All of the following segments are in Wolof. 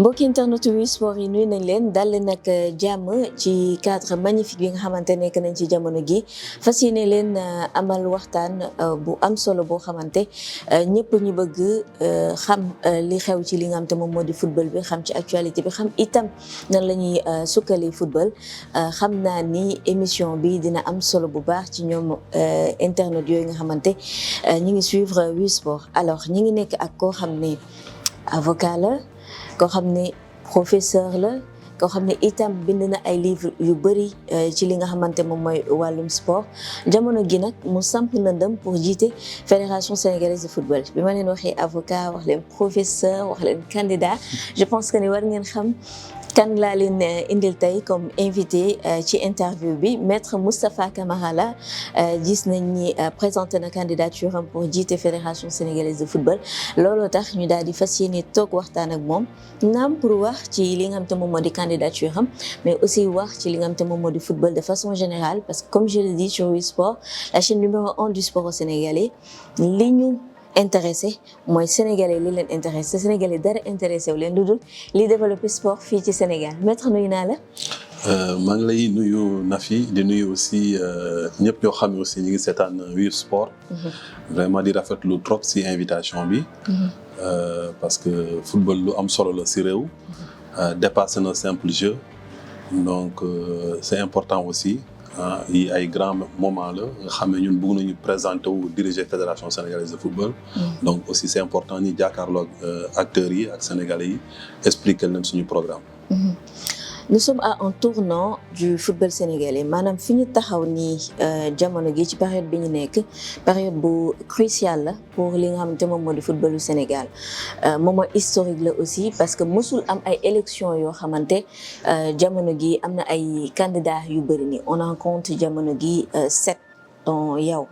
mbokki internet wi sport yi nuyu nañ leen dal nag jàmm ci cadre magnifique bi nga xamante nekk nañ ci jamono gi fas yéene leen amal waxtaan bu am solo boo xamante ñëpp ñu bëgg xam li xew ci li nga xam te moom moo di football bi xam ci actualité bi xam itam nan la ñuy sukkali football xam naa ni émission bi dina am solo bu baax ci ñoom internet yooyu nga xamante ñi ngi suivre wi sport alors ñi ngi nekk ak koo xam ne avocat la koo xam ne professeur la koo xam ne itam bind na ay livres yu bëri ci li nga xamante moom mooy wàllum sport jamono gi nag mu samp ndëndëm pour jiite fédération sénégalaise de football bi ma leen waxee avocat wax leen professeur wax leen candidat je pense que ni war ngeen xam kan laa leen indil tey comme invité ci interview bi maître Moustapha Camara la gis nañ ni présenté na candidature am pour jiite fédération sénégalaise de football looloo tax ñu daal di fas yéene toog waxtaan ak moom naam pour wax ci li nga xam te moom moo di candidature am mais aussi wax ci li nga xam te moom moo di football de façon générale parce que comme je le dis sur Wi Sport la chaîne numéro 1 du sport au Sénégalais li ñu intéressé mooy sénégalais li leen intéressé sénégalais dara intéressé wu leen lu dul li développé sport fii ci Sénégal maître nuyu naa la. maa ngi lay nuyu Nafi di nuyu aussi ñëpp ñoo xam ne aussi ñu ngi seetaan Wi Sport. Vraiment di rafetlu trop si invitation bi. Parce que football lu am solo la si réew. dépassé na simple jeu donc c'est important aussi. yi ay grand moment la nga xam ne ñun bëgg nañu présenter wu diriger fédération sénégalaise de football. Donc aussi c'est important ni jàkkaarloo acteurs yi ak sénégalais yi expliquer leen suñu programme. Nous sommes à un tournant du football sénégalais maanaam fi ñu taxaw nii jamono gi ci période bi ñu nekk période bu cruciale la pour li nga xamante moom moo di footballu Sénégal moment historique la aussi parce que mosul am ay élections yoo xamante jamono gi am na ay candidats yu bëri nii on en compte jamono gi 7 dont yow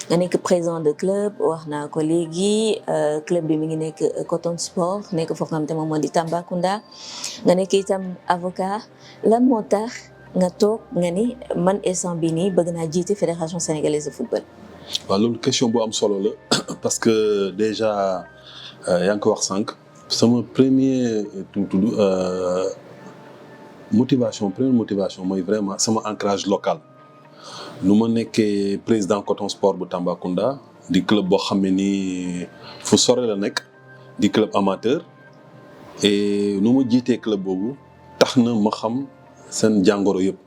nga nekk président de club wax naa ko léegi club bi mi ngi nekk Coton Sport nekk foofu nga xamante moom moo di Tambacounda nga nekk itam avocat lan moo tax nga toog nga ni man instant bi nii bëgg naa jiite fédération sénégalaise de football. waaw loolu question bu am solo la parce que déjà yaa ngi ko wax sànq sama première première motivation mooy vraiment sama ancrage local. nu ma nekkee président Coton Sport bu Tambacounda di club boo xam ne nii fu sore la nekk di club amateur et nu ma jiitee club boobu tax na ma xam seen jàngoro yëpp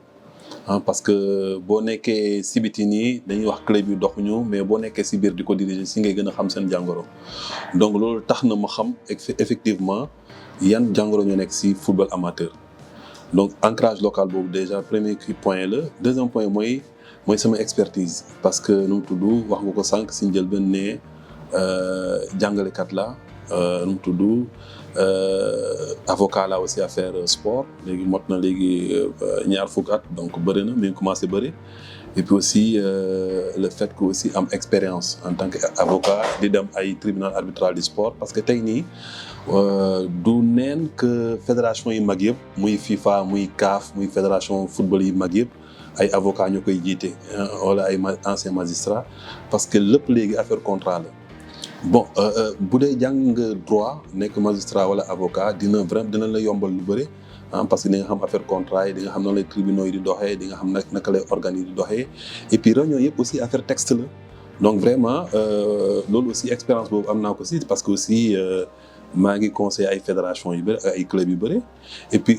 parce que boo nekkee si biti nii dañuy wax club yi doxuñu mais boo nekkee si biir di ko diriger si ngay gën a xam seen jàngoro donc loolu tax na ma xam effectivement yan jàngoro ñoo nekk si football amateur donc ancrage local boobu déjà premier point la deuxième point mooy sama expertise parce que nu mu tudd wax nga ko sànq si njëlbeen ne jàngalekat la nu mu tudd avocat la aussi affaire sport léegi mot na léegi ñaar fukk at donc bëri na mi ngi commencé bëri et puis aussi le fait que aussi am expérience en tant que avocat di dem ay tribunal arbitral du sport parce que tey nii du neen que fédération yi mag yëpp muy FIFA muy CAF muy fédération football yi mag yëpp ay avocats ñoo koy jiite wala ay anciens magistrats parce que lépp léegi affaire contrat la bon bu dee jàng droit nekk magistrat wala avocat dina la yombal lu bëri parce que di nga xam affaire contrat yi di nga xam nan lay tribunaux yi di doxee di nga xam naka lay organes yi di doxee et puis réunion yëpp aussi affaire texte la donc vraiment loolu aussi expérience boobu am naa ko si parce que aussi maa ngi conseillé ay fédération yu bëri ay club yu bëri et puis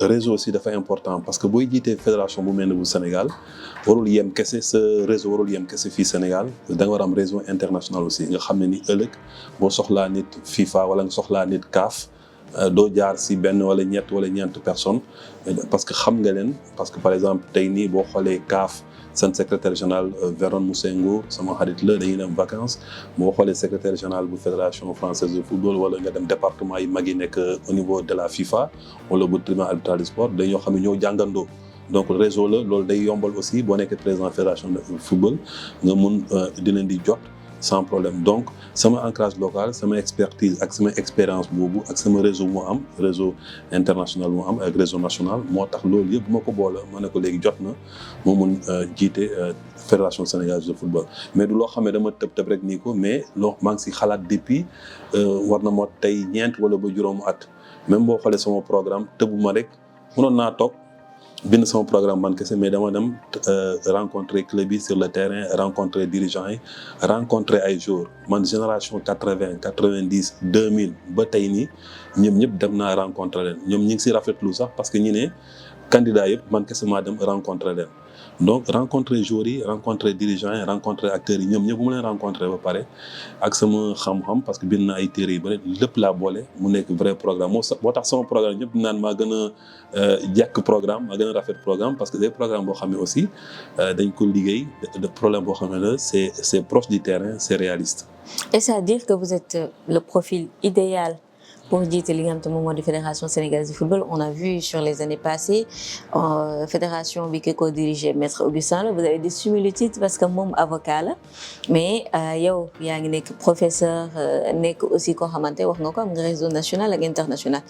réseau aussi dafa important parce que booy jiitee fédération bu mel ne bu Sénégal warul yem kese sa réseau warul yem kese fii Sénégal da nga war am réseau international aussi nga xam ne ni ëllëg boo soxlaa nit FIFA wala nga soxlaa nit CAF doo jaar si benn wala ñett wala ñeent personnes parce que xam nga leen parce que par exemple tey nii boo xoolee CAF seen secrétaire général Véron Moussengo sama xarit la dañuy dem vacances boo xoolee secrétaire général bu fédération française de football wala nga dem département yi mag yi nekk au niveau de la FIFA wala bu tribunal arbitral du sport dañoo xam ne ñoo jàngandoo donc réseau la loolu day yombal aussi boo nekkee président fédération de football nga mun di leen di jot sans problème donc sama ancrage local sama expertise ak sama expérience boobu ak sama réseau moo am réseau international moo am ak réseau national moo tax loolu yëpp bu ma ko boole ma ne ko léegi jot na moo mun jiite fédération sénégalaise de football mais du loo xam ne dama tëb rek nii ko mais loo maa ngi si xalaat depuis war na moo tey ñeent wala ba juróomu at même boo xoolee sama programme tëbuma rek mënoon naa toog bind sama programme man kese mais dama dem rencontrer club yi sur le terrain rencontrer dirigeants yi rencontrer ay joueurs man génération 80 90 2000 ba tey nii ñoom ñëpp dem naa rencontrer leen ñoom ñi ngi si rafetlu sax parce que ñi ne candidat yëpp man kese maa dem rencontrer leen donc rencontrer joueurs yi rencontrer dirigeants yi rencontrer acteurs yi ñoom ñëpp bu ma leen rencontrer ba pare ak sama xam-xam parce que bind naa ay téere yu bëri lépp laa boole mu nekk vrai programme moo tax sama programme ñëpp naan maa gën a jekk programme maa gën a rafet programme parce que des programmes boo xam ne aussi dañ ko liggéey de problème boo xam ne la c'est proche du terrain c'est réaliste. Et ça veut dire que vous êtes le profil idéal pour jiite li nga xam te moom moo di fédération sénégalaise de football. On a vu sur les années passées fédération bi ki ko dirigé maître Augustin la vous avez des similitudes parce que moom avocat la mais yow yaa ngi nekk professeur nekk aussi koo xamante wax nga ko am nga réseau national ak international.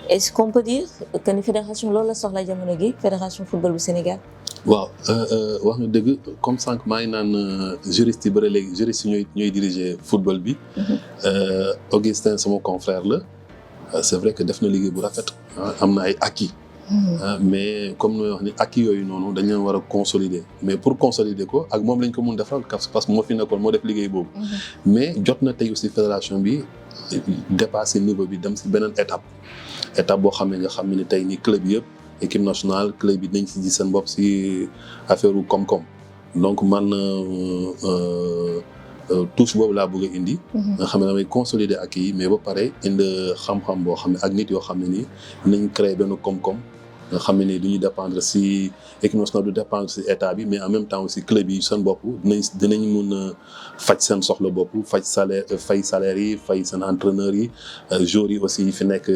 Est-ce qu'on peut dire que ni fédération loolu la soxla jamono gi fédération football bu Sénégal. waaw wax nga dëgg comme sànq maa ngi naan juriste yi bëri léegi juriste yi ñooy diriger football bi. Augustin sama confrère la. C'est vrai que def na liggéey bu rafet am na ay acquis mais comme ni wax ni acquis yooyu noonu dañ leen war a consolider mais pour consolider ko ak moom lañ ko mun defal parce que moo fi nekkoon moo def liggéey boobu mais jot na tey aussi fédération bi dépasser niveau bi dem si beneen étape boo xam ne nga xam ne tey ni club yëpp équipe nationale club yi dañ si gis seen bopp si affaire u koom-koom donc man touche boobu laa bëgg a indi. nga xam ne damay consolider ak yi mais ba pare indi xam-xam boo xam ne ak nit yoo xam ne nii nañ créer benn koom-koom nga xam ne nii du ñu dépendre si équipe nationale du dépendre si état bi mais en même temps aussi club yi seen bopp dinañ mun a faj seen soxla bopp fay salaire yi fay seen entraîneurs yi joueurs yi aussi fi nekk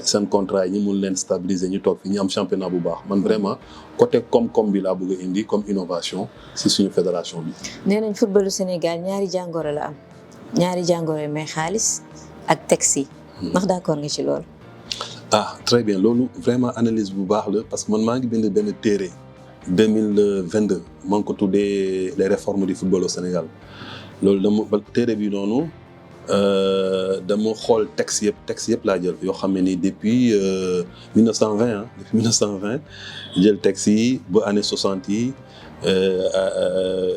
seen contrat yi ñu mun leen stabiliser ñu toog fi ñu am championnat bu baax man vraiment côté koom-koom bi laa bëgg a indi comme innovation si suñu fédération bi. nee nañ footballu Sénégal ñaari jàngoro la am ñaari jàngoro yi may xaalis ak taxi. ndax d'accord nga ci loolu. Très bien loolu vraiment analyse bu baax la parce que man maa ngi bind benn téere 2022 maa ngi ko tuddee les réformes du football au Sénégal loolu dama téere bi noonu. dama xool texte yëpp laa jël yoo xam ne ni depuis 1920 depuis 1920 jël texte yi ba année 60 yi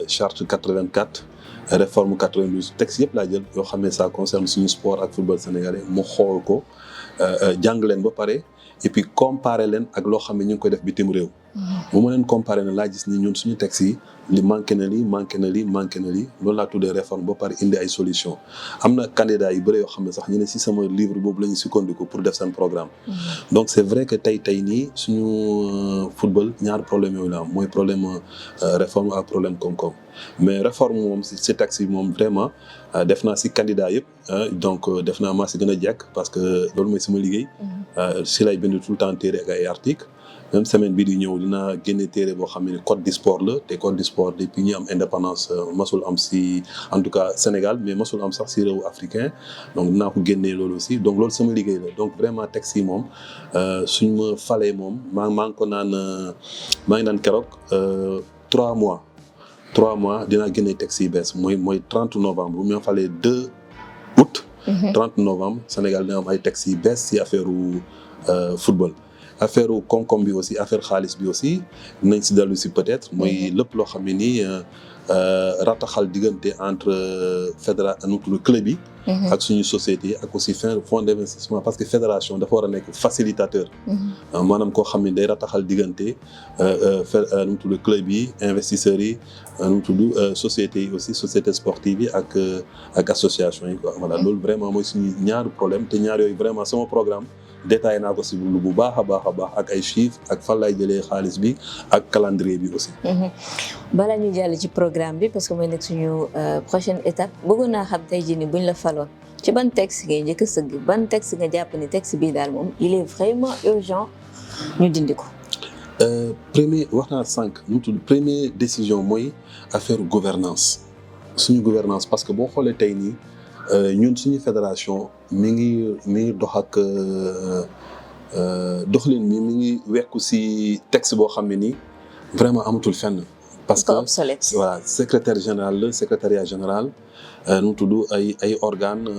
charte 84 réforme 92 texte yëpp laa jël yoo xam ne ça concerne suñu sport ak football sénégalais mu xool ko jàng leen ba pare et puis comparer leen ak loo xam ne ñu ngi koy def bitim réew. bu ma leen comparer ne laa gis ni ñun suñu texte yi li manqué na lii loolu laa tuddee réforme ba pare indi ay solution am na candidat yu bëri yoo xam ne sax ñu ne si sama livre boobu la ñu sukkandiku pour def seen programme. donc c'est vrai que tey nii suñu football ñaari problème yooyu la am mooy problème réforme ak problème koom-koom mais réforme moom si texte yi moom vraiment def naa si candidat yëpp donc def naa maa si gën a jekk parce que loolu mooy sama liggéey. si lay bind tout le temps téere ak ay article même semaine bii di ñëw dinaa génne téere boo xam ne code du sport la te code du sport depuis ñu am indépendance masul am si en tout cas Sénégal mais masul am sax si réewu africain donc dinaa ko génnee loolu aussi donc loolu sama liggéey la donc vraiment texte yi moom suñ ma falee moom maa ngi naan keroog 3 mois dinaa génne texte yi bees mooy 30 novembre bu ma falee 2 août. 30 novembre Sénégal dina am ay textes yi bees si affaire football. affaire koom-koom bi aussi affaire xaalis bi aussi nañ si dellu si peut-être mooy lépp loo xam ne nii rataxal diggante entre club yi. ak suñu société yi ak aussi fonds d'investissement parce que fédération dafa war a nekk facilitateur. maanaam koo xam ne day rataxal diggante club yi investisseurs yi sociétés yi aussi société sportive yi ak association yi quoi voilà loolu vraiment mooy suñu ñaari problème te ñaar yooyu vraiment sama programme. détaillé naa ko si lu bu baax a baax ak ay chiffres ak fan lay jëlee xaalis bi ak calendrier bi aussi. balaa ñu jàll ci programme bi parce que mooy nekk suñu prochaine étape bëggoon naa xam tey jii nii buñ la faloon ci ban texte ngay njëkk a sëgg ban texte nga jàpp ni texte bii daal moom il est vraiment urgent ñu dindi ko. premier wax naa sànq ñu tudd première décision mooy affaire gouvernance suñu gouvernance parce que boo xoolee tey nii. ñun suñu fédération mi ngi dox ak doxalin mi ngi wekku si texte boo xam ne nii vraiment amatul fenn parce que obsolète. voilà secrétaire général la secrétariat général nu mu tudd ay organes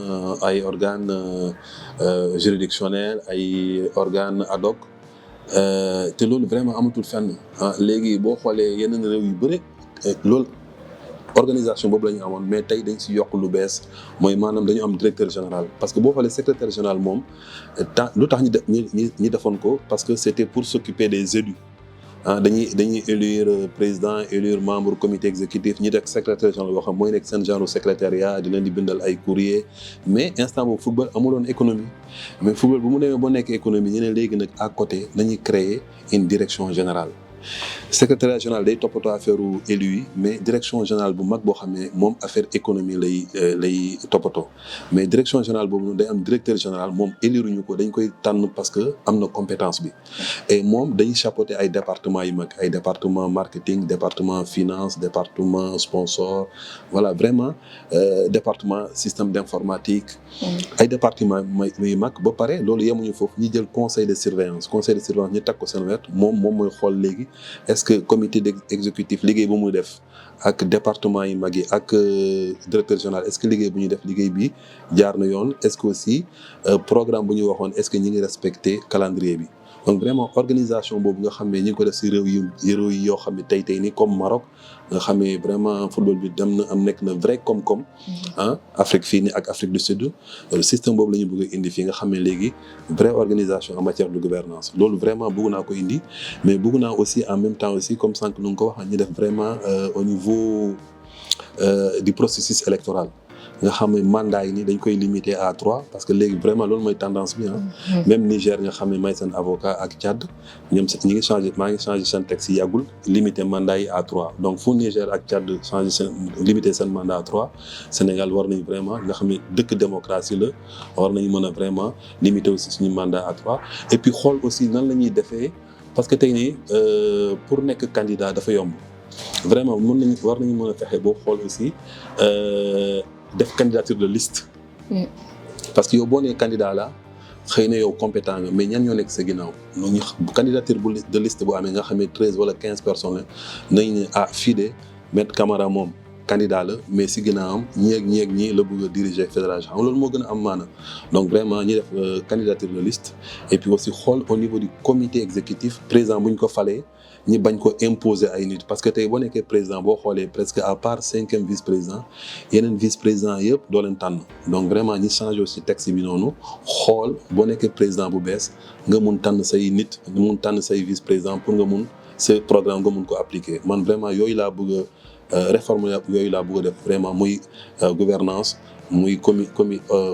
juridictionnels ay organes ad hoc te loolu vraiment amatul fenn léegi boo xoolee yeneen réew yu bëri loolu organisation boobu la ñu amoon mais tey dañ si yokk lu bees mooy maanaam dañu am directeur général parce que boo xoolee secrétaire général moom lu tax ñi defoon ko parce que c'était pour s'occuper des élus dañuy élire président élire membre comité exécutif ñi def secrétaire général yoo xam mooy nekk seen genre secrétariat di leen di bindal ay courrier mais instant boobu football amuloon économie mais football bu mu demee ba nekk économie ñu ne léegi nag à côté dañuy créer une direction générale secrétariat général day toppatoo affaire élu yi mais direction générale bu mag boo xam ne moom affaire économie lay toppatoo mais direction générale boobu noonu day am directeur général moom éliruñu ko dañ koy tànn parce que am na compétence bi et moom dañuy chapeauter ay départements yu mag ay département marketing département finance département sponsor voilà vraiment département système d'informatique ay département yu mag ba pare loolu yemuñu foofu ñi jël conseil de surveillance ñi teg ko seen wet moom mooy xool léegi est-ce que comité exécutif liggéey bu muy def ak département yi mag yi ak directeur général est-ce que liggéey bu ñuy def liggéey bi jaar na yoon est-ce que aussi programme bu ñu waxoon est-ce que ñi ngi respecter calendrier bi donc vraiment organisation boobu nga xam ne ñi ngi ko def ci réew yi yoo xam ne tey nii comme Maroc nga xam ne vraiment football bi dem na nekk na vrai koom-koom Afrique fii nii ak Afrique du Sud système boobu la ñu bëgg a indi fii nga xam ne léegi vraie organisation en matière de gouvernance loolu vraiment bëgg naa ko indi mais bëgg naa aussi en même temps aussi comme sànq nu nga ko wax ñu def vraiment au niveau du processus électoral nga xam ne mandat yi nii dañ koy limiter à 3 parce que léegi vraiment loolu mooy tendance bi même Niger nga xam ne may seen avocat ak Tchad ñoom ñi ngi changé maa ngi changé seen texte yi yàggul limiter mandat yi à 3 donc fu Niger ak Tchad changé seen limiter seen mandat à 3 Sénégal war nañ vraiment nga xam ne dëkk démocratie la war nañu mën a vraiment limiter aussi suñu mandat à 3 et puis xool aussi nan la ñuy defee parce que tey nii pour nekk candidat dafa yomb vraiment war nañu mën a fexe boo xool aussi def candidature de liste parce que yow boo nee candidat la xëy na yow compétent nga mais ñan ñoo nekk sa ginnaaw ñu candidature de liste bu amee nga xam ne 13 wala 15 personnes la nañ ne fii de Maître Camara moom candidat la mais si ginnaawam ñii la bëgg a diriger fédération xam loolu moo gën a am maana donc vraiment ñi def candidature de liste et puis aussi xool au niveau du comité exécutif président bu ñu ko falee ñi bañ ko imposer ay nit parce que tey boo nekkee président boo xoolee presque à part 5e vice-président yeneen vice-président yëpp doo leen tànn donc vraiment ñi changé aussi texte bi noonu xool boo nekkee président bu bees nga mun tànn say nit nga mun tànn say vice-président pour nga mun ce programme nga mun ko appliquer man vraiment yooyu laa bëgg a réforme yooyu laa bëgg a def vraiment muy gouvernance muy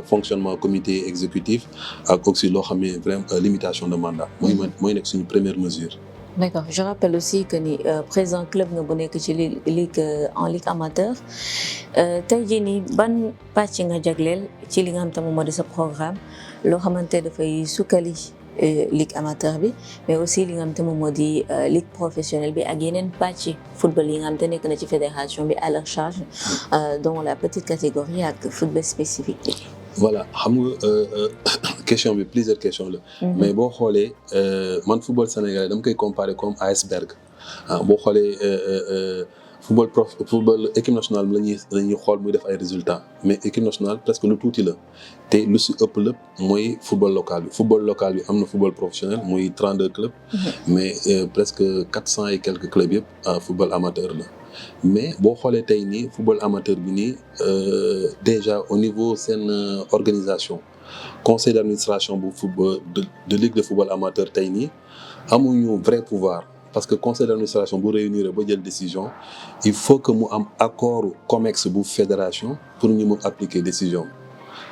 fonctionnement comité exécutif ak aussi loo xam ne vraiment limitation de mandat mooy nekk suñu première mesure. D'accord, je rappelle aussi que ni président club nga bu nekk ci ligue en ligue amateur tey jii nii ban pàcc nga jagleel ci li nga xam te moom moo di sa programme loo xamante dafay sukkali ligue amateur bi mais aussi li nga xam te moom moo di ligue professionnelle bi ak yeneen pàcc football yi nga xam te nekk na ci fédération bi à leur charge dont la petite catégorie ak football spécifique bi. Voilà xam nga question bi plusieurs questions la. mais boo xoolee man football sénégalais dama koy comparer comme iceberg boo xoolee football équipe nationale bi la ñuy xool muy def ay résultats mais équipe nationale presque lu tuuti la te lu si ëpp lépp mooy football local bi am na football professionnel muy 32 clubs. mais presque 400 et quelques clubs yëpp football amateur la. mais boo xoolee tey nii football amateur bi nii déjà au niveau seen organisation conseil d'administration bu football de ligue de football amateur tey nii amuñu vrai pouvoir parce que conseil d'administration bu réunir ba jël décision il faut que mu am accord COMEX bu fédération pour ñu mun appliquer décision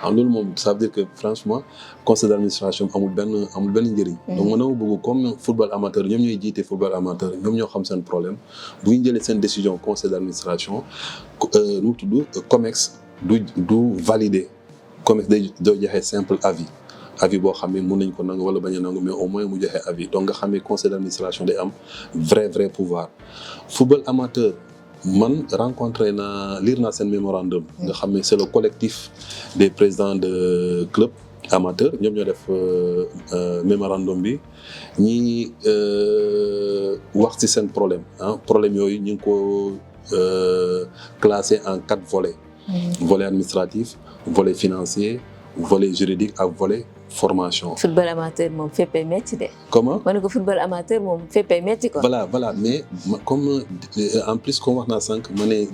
loolu moom ça veut dire que franchement conseil d'administration amul benn njëriñ. donc man dama bëgg comme football amateur ñoom ñooy jiite football amateur ñoom ñoo xam seen problème bu ñu jëlee seen décision conseil d'administration nu mu tudd COMEX du valider COMEX day joxe simple avis boo xam ne mën nañ ko nangu wala bañ a nangu mais au moins mu joxe avis donc nga xam ne conseil d'administration day am vrai pouvoir football amateur. man lire naa seen mémorandum nga xam ne c'est le collectif des présidents de club amateur ñoom ñoo def mémorandum bi ñi wax ci seen problème problème yooyu ñu ngi ko classé en 4 volets. Volet administratif, volet financier, volet juridique ak volet formation. football amateur moom féppay métti de. Comment? ma ne ko football amateur moom féppay métti quoi. Voilà mais comme en plus comme wax naa sànq ma ne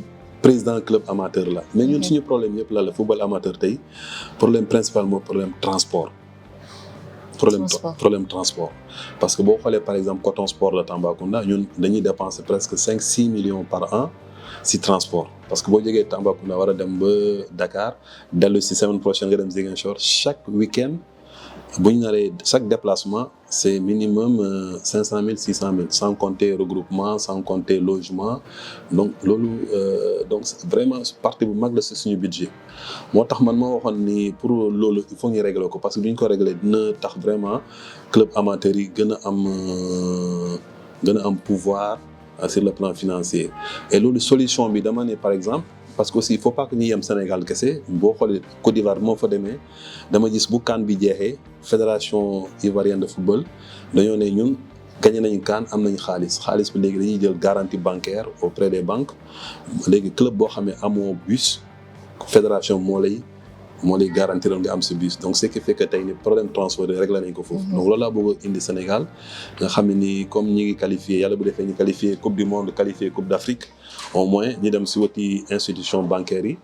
président club amateur la mais ñun suñu problème yëpp la football amateur tey problème principal mooy problème transport. Problème transport parce que boo xoolee par exemple Coton Sport de Tambacounda ñun dañuy dépenser presque 5-6 millions par an si transport parce que boo jógee Tambacounda war a dem ba Dakar dellu si semaine prochaine nga dem Ziguinchor chaque week-end bu ñu naree chaque déplacement c'est minimum 500 000 600 000 sans compter regroupement sans compter logement donc loolu donc vraiment partie bu mag la si suñu budget moo tax man ma waxoon ni pour loolu il faut ñu régler ko parce que bu ñu ko régler dina tax vraiment club amateur yi gën a am pouvoir sur le plan financier et loolu solution bi dama ne par exemple parce que aussi il faut pas que ñu yem Sénégal kese boo xoolee Côte d'Ivoire moo fa demee dama gis bu CAN bi jeexee fédération ivoirienne de football dañoo ne ñun gagné nañu CAN am nañu xaalis bi léegi dañuy jël garantie bancaire auprès des banques léegi club boo xam ne amoo bus fédération moo lay garantir nga am sa bus donc ce qui fait que tey ni problème transport réglé nañ ko foofu. donc loolu laa bëgg a indi Sénégal nga xam ne ni comme ñi ngi qualifié yàlla bu defee ñu qualifié coupe du monde qualifié coupe d'Afrique au moins ñu dem si wati institution bancaire yi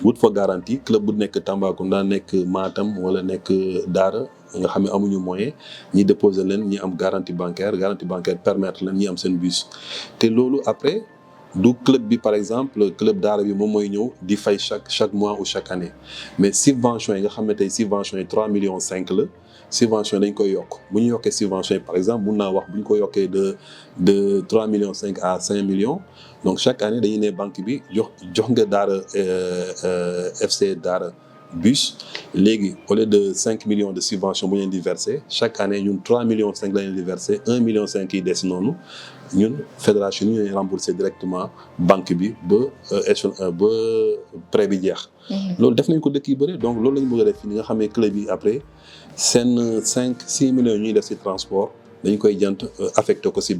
wut fa garantie club bu nekk Tambacounda nekk Matam wala nekk Daara nga xam ne amuñu moyen ñi déposer leen ñi am garantie bancaire permettre leen ñi am seen bus te loolu après. du club bi par exemple club Daara bi moom mooy ñëw di fay chaque mois ou chaque année mais subvention yi nga xam ne tey subvention yi 3,5 millions la subvention dañ koy yokk bu ñu yokkee subvention yi par exemple mun naa wax bu ñu ko yokkee de 3,5 millions à 5 millions donc chaque année dañuy ne banque bi jox nga Daara FC Daara bus léegi au lieu de 5 millions de subvention bu ñu leen di verser chaque année ñun 3,5 millions la leen di verser 1,5 million yi des noonu ñun fédération ñu ñooy rembourser directement banque bi ba prêt bi jeex. loolu def nañ ko dëkk yu bëri donc loolu la ñu bëgg a def fi nga xam ne club yi après seen 5-6 millions ñuy def ci transport dañ koy jant affecté ko ci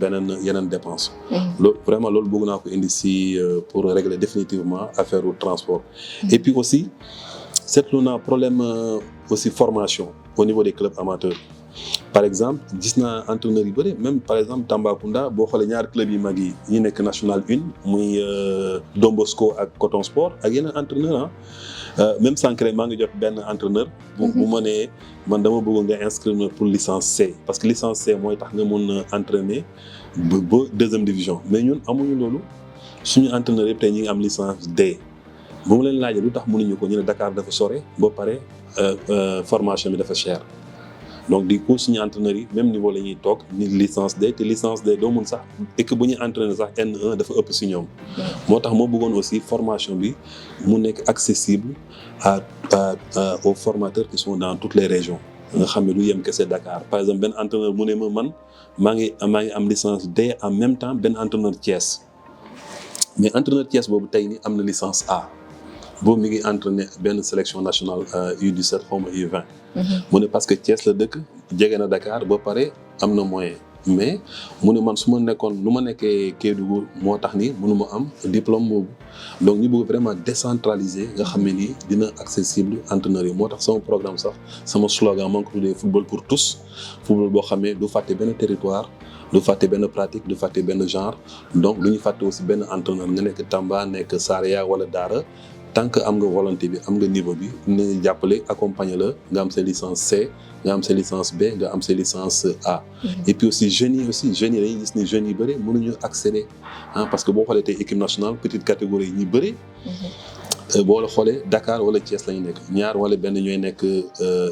yeneen dépense. loolu vraiment loolu bëgg naa ko indi ci pour régler définitivement affaire u transport. et puis aussi seetlu naa problème aussi formation au niveau des clubs amateurs. par exemple gis naa entraîneurs yu bëri même par exemple Tambacounda boo xoolee ñaari club yi mag yi nekk national 1 muy Don Bosco ak Coton Sport ak yeneen entraîneur même Sancré maa ngi jot benn entraîneur. bu ma nee man dama bëgg nga inscrire pour licence C parce que licence C mooy tax nga mën a entraîner ba deuxième division mais ñun amuñu loolu suñu entraîneur yëpp tey ñi ngi am licence D. bu mu leen laajee lu tax mënuñu ko ñu ne Dakar dafa sore ba pare formation bi dafa cher. donc du coup suñu entraîneurs yi même niveau la ñuy toog ni licence D te licence D doo mun sax équipe bu ñuy entraîner sax N1 dafa ëpp si ñoom. moo tax moo bëggoon aussi formation bi mu nekk accessible aux formateurs qui sont dans toutes les régions. nga xam ne du yem kese Dakar par exemple benn entraîneur mu ne man maa ngi am licence D en même temps benn entraîneur Thiès mais entraîneur Thiès boobu tey ni am na licence A boobu mi ngi entraîner benn sélection nationale U17 xaw ma U20. mu ne parce que Thiès la dëkk jege na Dakar ba pare am na moyen mais mu ne man su ma nekkoon nu ma nekkee Kédougou moo tax ni mënu ma am diplôme boobu donc ñu bëgg vraiment décentraliser nga xam ne nii dina accessible entraîneurs yi moo tax sama programme sax sama slogan maa ngi ko tuddee football pour tous football boo xam ne du fàtte benn territoire du fàtte benn pratique du fàtte benn genre donc du ñu fàtte aussi benn entraîneur nga nekk Tamba nekk Saraya wala Daara tant que am nga volonté bi am nga niveau bi dinañ jàppale accompagner la nga am sa licence C nga am sa licence B nga am sa licence A. et puis aussi jeunes yi dañuy gis ni jeunes yi bëri mënuñu accéder parce que boo xoolee tey équipe nationale petite catégorie yi ñi bëri. boo la xoolee Dakar wala Thiès la ñu nekk ñaar wala benn ñooy nekk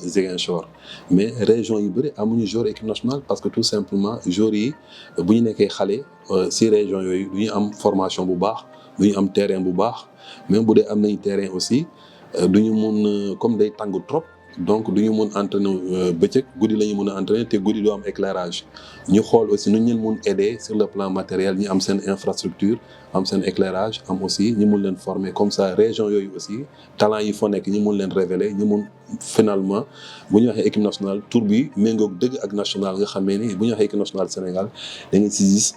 Ziguinchor mais région yu bëri amuñu joueur équipe nationale parce que tout simplement joueurs yi bu ñu nekkee xale si région yooyu du ñu am formation bu baax du ñu am terrain bu baax. même bu dee am nañ terrain aussi du ñu mun comme day tàng trop donc du ñu mun entraîner bëccëg guddi la ñu mun a entraîner te guddi doo am éclairage ñu xool aussi nu ñu leen mun aider sur le plan matériel ñu am seen infrastructure am seen éclairage am aussi ñu mun leen former comme ça région yooyu aussi talent yi fa nekk ñu mun leen révéler ñu mun finalement bu ñu waxee équipe nationale tour bi méngoog dëgg ak national nga xamee ni bu ñu waxee équipe nationale Sénégal da nga si gis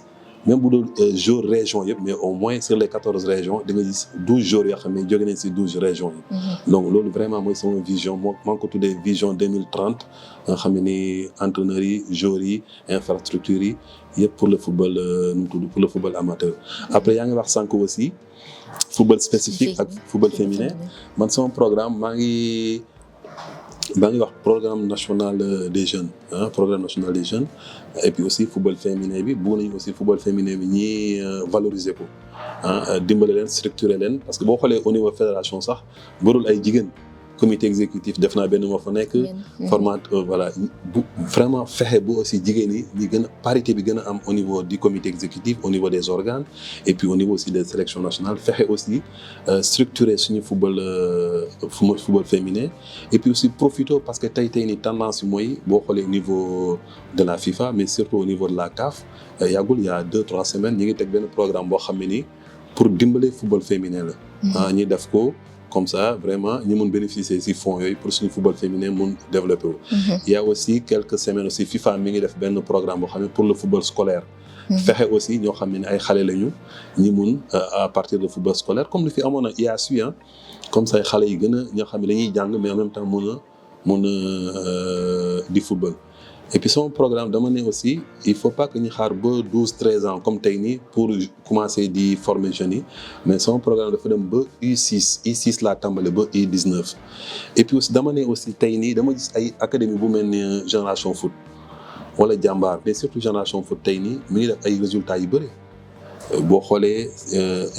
même bu dul jour région yëpp mais au moins sur les 14 régions da nga gis 12 jours yoo xam ne jóge nañ si 12 régions yi. donc loolu vraiment mooy sama vision moo ngi ko tuddee vision 2030 nga xam ne ni entraîneurs yi joueurs yi infrastructures yi yëpp pour le football nu mu tudd pour le football amateur. après yaa ngi wax sànq aussi football spécifique ak football féminin man sama programme maa ngi wax programme national des jeunes programme national des jeunes et puis aussi football féminin bi bëgg nañu aussi football féminin bi ñi valoriser ko dimbale leen structurer leen parce que boo xoolee au niveau fédération sax bërul ay jigéen comité exécutif def naa benn moo fa nekk format voilà bu vraiment fexe bu aussi jigéen yi ñi gën a parité bi gën a am au niveau du comité exécutif au niveau des organes et puis au niveau aussi des sélections nationales fexe aussi structurer suñu football féminin et puis aussi profito parce que tey ni tendance yi mooy boo xoolee au niveau de la FIFA mais surtout au niveau de la CAF yàggul il y a 2-3 semaines ñi ngi teg benn programme boo xam ne nii pour dimbale football féminin la ñi def ko comme ça vraiment ñu mun bénéficier ci fonds yooyu pour suñu football féminin mun développer wu. Il y a aussi quelques semaines aussi FIFA mi ngi def benn programme boo xam ne pour le football scolaire. fexe aussi ñoo xam ne ay xale lañu ñi mun à partir de football scolaire comme li fi amoon na IASU comme ça xale yi gën a ñoo xam ne dañuy jàng mais en même temps mun a di football. et puis son programme dama ne aussi il faut pas que ñu xaar ba 12-13 ans comme tey nii pour commencer di former jeunes yi mais son programme dafa dem ba U6 laa tàmbale ba U19 et puis aussi dama ne aussi tey nii dama gis ay académie bu mel ni Génération Foot wala Jàmbaar mais surtout Génération Foot tey nii mu ngi def ay résultats yu bëri boo xoolee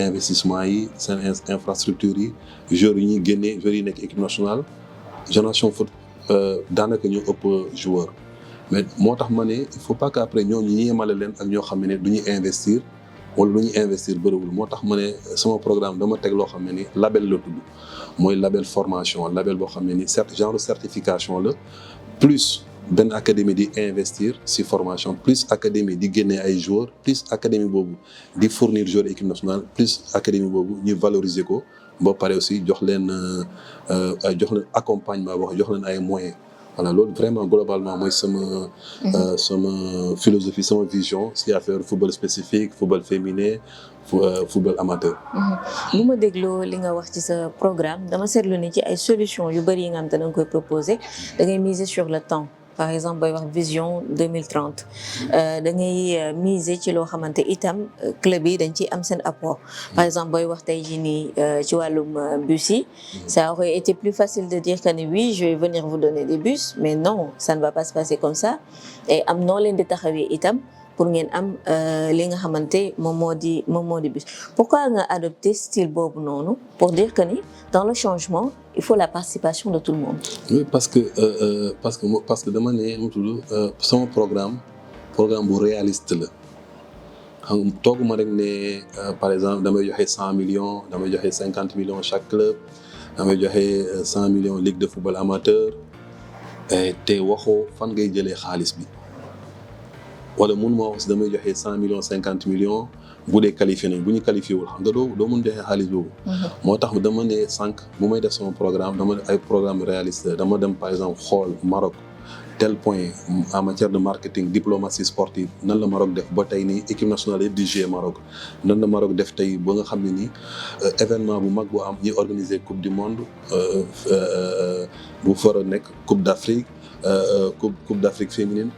investissement yi seen infrastructure yi joueurs yi ñuy génnee joueurs yi nekk équipe nationale Génération Foot daanaka ñu ëpp joueur mais moo tax ma ne il faut pas que après ñooñu ñu yemale leen ak ñoo xam ne du ñuy investir wala lu ñuy investir bëriwul moo tax ma ne sama programme dama teg loo xam ne ni label la tudd mooy label formation label boo xam ne ni genre certification la plus benn académie di investir ci formation plus académie di génne ay joueurs plus académie boobu di fournir joueurs équipe nationale plus académie boobu ñu valoriser ko ba pare aussi jox leen accompagnement boo jox leen ay moyens. voilà loolu vraiment globalement mooy sama philosophie sama vision ci affaire football spécifique football féminin football amateur. bu ma dégloo li nga wax ci sa programme dama seetlu ni ci ay solutions yu bëri yi nga xam te da nga koy proposer da ngay miser sur le temps. par exemple booy wax vision 2030 da ngay miser ci loo xamante itam club yi dañ ciy am seen apport par exemple booy wax tey jii nii ci wàllum bus yi ça aurait été plus facile de dire que ni oui je vais venir vous donner des bus mais non ça ne va pas se passer comme ça et am noo leen di taxawee itam pour ngeen am li nga xamante moom moo di bus pourquoi nga adopter style boobu noonu pour dire que ni dans le changement il faut la participation de tout le monde. oui parce que dama ne mu tudd sama programme bu réaliste la xam nga tooguma rek ne par exemple damay joxe 100 millions damay joxe 50 millions chaque club damay joxe 100 millions ligue de football amateur te waxoo fan ngay jëlee xaalis bi. wala mun moo wax si damay joxe 100 millions 50 millions bu dee qualifié nañ bu ñu qualifié wul xam nga doo mun joxe xaalis boobu. moo tax dama ne sànq bu may def sama programme dama ay programme réaliste dama dem par exemple xool Maroc tel point en matière de marketing diplomatie sportive nan la Maroc def ba tey nii équipe nationale yëpp di jouer Maroc nan la Maroc def tey ba nga xam ne nii événement bu mag bu am ñuy organiser coupe du monde bu fara nekk coupe d'Afrique. coupe d'Afrique féminine.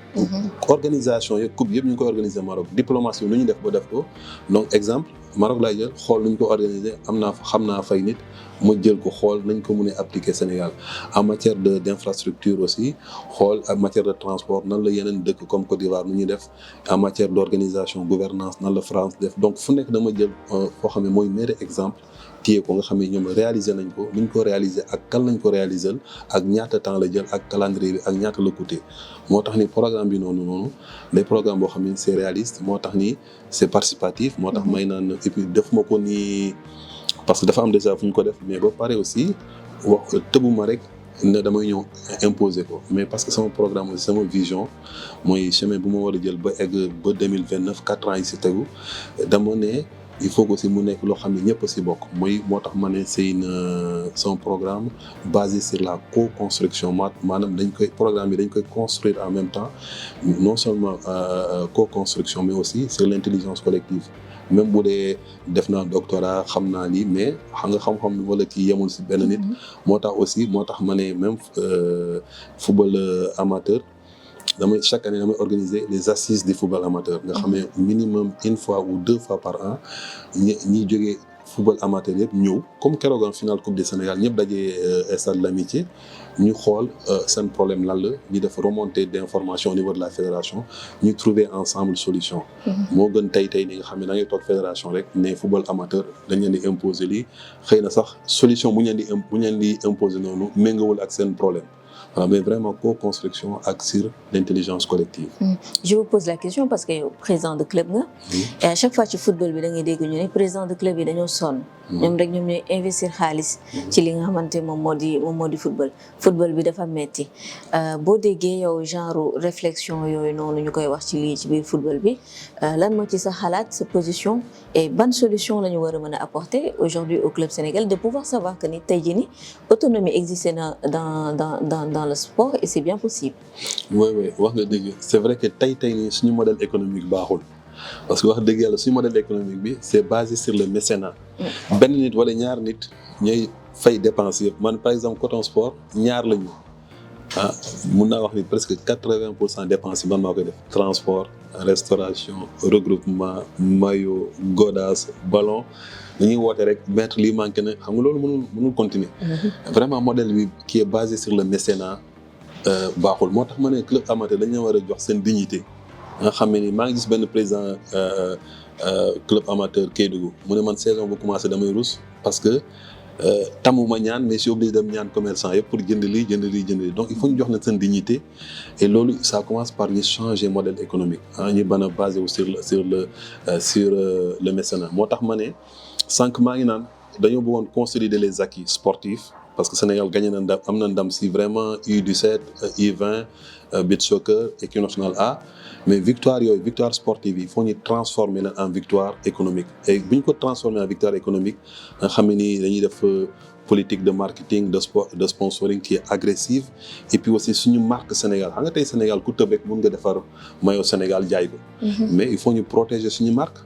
organisation yeeg coupe yëpp ñu ngi koy organiser Maroc diplomatie nu ñu def ba def ko donc exemple Maroc laay jël xool nu ñu ko organiser xam naa fay nit ma jël ko xool nañ ko mën a appliquer Sénégal en matière d'infrastructure aussi xool en matière de transport nan la yeneen dëkk comme Côte d'Ivoire nu ñuy def en matière d'organisation gouvernance nan la France def donc fu nekk dama jël foo xam ne mooy meilleur exemple. téye ko nga xam ne ñoom réaliser nañ ko nuñ ko réaliser ak kan lañ ko réaliser ak ñaata temps la jël ak calendrier bi ak ñaata la coûté moo tax ni programme bi noonu day programme boo xam ne c'est réaliste moo tax ni c'est participatif moo tax may naan et puis def ma ko nii parce que dafa am déjà fu ñu ko def mais ba pare aussi wax tëbuma rek ne damay ñëw imposer ko mais parce que sama programme aussi sama vision mooy chemin bu ma war a jël ba egg ba 2029 4 ans yi si tegu dama ne il faut que aussi mu nekk loo xam ne ñëpp si bokk mooy moo tax ma ne c'est un programme basé sur la co-construction maanaam dañ koy programme bi dañ koy construire en même temps non seulement co-construction mais aussi sur l'intelligence collective même bu dee def naa doctorat xam naa lii mais xam nga xam-xam wala kii yemul si benn nit moo tax ma ne même football amateur chaque année damay organiser les assises du football amateur nga xam ne minimum une fois ou 2 fois par an ñi jógee football amateur yëpp ñëw comme keroog en finale coupe du Sénégal ñëpp dajee stade l'Amitié ñu xool seen problème lan la ñu def remontée d'information au niveau de la fédération ñu trouver ensemble solution moo gën tey ni nga xam ne da ngay toog fédération rek ne football amateur dañ leen di imposer lii xëy na sax solution bu ñu leen di imposer noonu méngawul ak seen problème. Voilà, mais vraiment co-construction ak sur l'intelligence collective. Je vous pose la question parce que yow président de club nga. Et à chaque fois ci football bi da ngay dégg ñu ne président de club yi dañoo sonn. ñoom ñooy investir xaalis. ci li nga xamante moom moo di football bi dafa metti boo déggee yow genre réflexion yooyu noonu ñu koy wax ci biir football bi lan moo ci sa xalaat sa position et ban solution la ñu war a mën a apporter aujourd'hui au club sénégalais de pouvoir savoir que ni tey jii ni autonomie existe na dans le sport et c'est bien possible. Oui wax nga dëgg c'est vrai que tey nii suñu modèle économique baaxul parce que wax dëgg yàlla suñu modèle économique bi c'est basé sur le mécénat. benn nit wala ñaar nit ñooy fay dépense yëpp man par exemple Coton Sport ñaar lañu mun naa wax ni presque 80% dépenses yi man maa koy def transport restauration regroupement maillot godasse ballon dañuy woote rek mettre lii manqué na xam nga loolu mënul continuer. Vraiment modèle bi qui est basé sur le mécénat baaxul moo tax ma ne club amateur dañu war a jox seen dignité nga xam ne ni maa ngi gis benn président club amateur Kédougou mu ne man saison bu commencé damay rus parce que tamuma ñaan mais je suis obligé dem ñaan commerçant yëpp pour jënd lii donc il faut ñu jox leen seen dignité et loolu ça commence par ñu changer modèle économique ñu ban a basé wu sur le mécénat moo tax ma ne sànq maa ngi naan dañoo bëggoon consolider les acquis sportifs parce que Sénégal gagné na ndam am na ndam si vraiment U17 U20 beach soccer équipe nationale A mais victoire sportive yi il faut ñu transformer leen en victoire économique et bu ñu ko transformer en victoire économique nga xam ne ni dañuy def politique de marketing de sponsoring qui est agressive et puis aussi suñu marque Sénégal xam nga tey Sénégal ku tëb rek mën nga defar maillot Sénégal jaay ko mais il faut ñu protéger suñu marque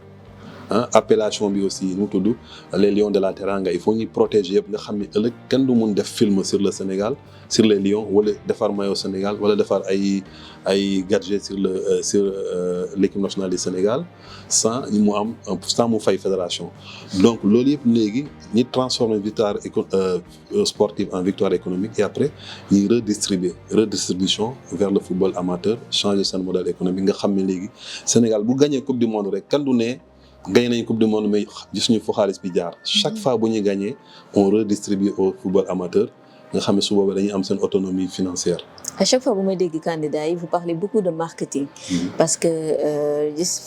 appellation bi aussi nu mu tudd les lions de la Teranga il faut ñu protéger yëpp nga xam ne ëllëg kenn du mun def film sur le Sénégal sur les lions wala defar maillot Sénégal wala defar ay gadgets sur l'équipe nationale du Sénégal sans mu fay fédération donc loolu yëpp léegi ñi transformer victoire sportive en victoire économique et après ñuy redistribution vers le football amateur changer seen modèle économique nga xam ne léegi Sénégal bu gagné coupe du monde rek kenn du ne gagné nañu coupe du monde mais gisuñu fu xaalis bi jaar chaque fois bu ñuy gagné on redistribue au football amateur nga xam ne su boobaa dañuy am seen autonomie financière. À chaque fois bu may dégg candidat yi vous parlez beaucoup de marketing. Parce que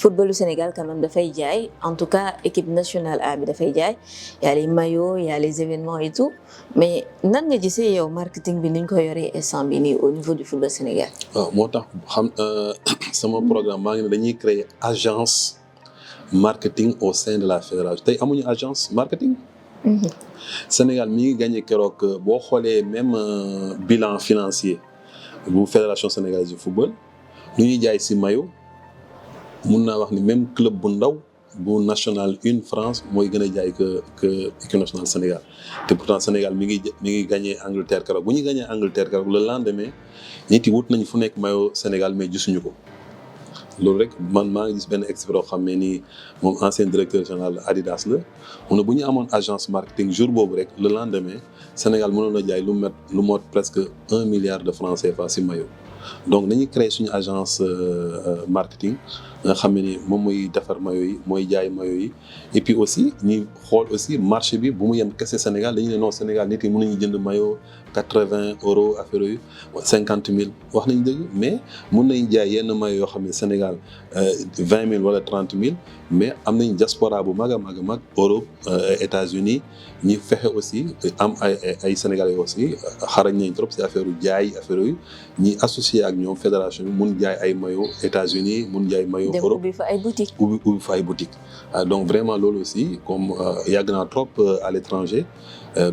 football du Sénégal quand même dafay jaay en tout cas équipe nationale A bi dafay jaay y a les maillots y a les événements et tout mais nan nga gisee yow marketing bi ni ñu ko yoree instant bi nii au niveau du football Sénégal. waaw moo tax sama programme maa ngi ne dañuy créer agence marketing au sein de la fédération tey amuñu agence marketing. Sénégal mi ngi gagné keroog boo xoolee même bilan financier bu fédération sénégalaise de football lu ñuy jaay ci maillot mun naa wax ni même club bu ndaw bu national une France mooy gën a jaay que équipe nationale Sénégal te pourtant Sénégal mi ngi gagné Angleterre keroog bu ñuy gagné Angleterre keroog le lendemain nit yi wut nañu fu nekk maillot Sénégal mais gisuñu ko. loolu rek man maa ngi gis benn expert xam ne ni moom ancien directeur général Adidas la mu ne bu ñu amoon agence marketing jour boobu rek le lendemain Sénégal mënoon a jaay lu mot presque 1 milliard de francs CFA ci maillot donc nañuy créer suñu agence marketing nga xam ne ni moom mooy defar maillot yi mooy jaay maillot yi et puis aussi ñuy xool aussi marché bi bu mu yem kese Sénégal dañu ne non Sénégal nit yi mën nañu jënd maillot 80 € affaire yooyu 50 000 wax nañu dëgg mais mën nañu jaay yenn maillot yoo xam ne Sénégal 20 000 wala 30 000 mais am nañ diaspora bu mag a mag Europe États-Unis ñi fexe aussi am ay Sénégalais aussi xarañ nañ trop si affaire yu jaay affaire yooyu ñi associé ak ñoom fédération bi mun jaay ay maillot États-Unis mun jaay maillot Europe ubbi fa ay boutique ubbi fa ay boutique donc vraiment loolu aussi comme yàgg naa trop à l'étranger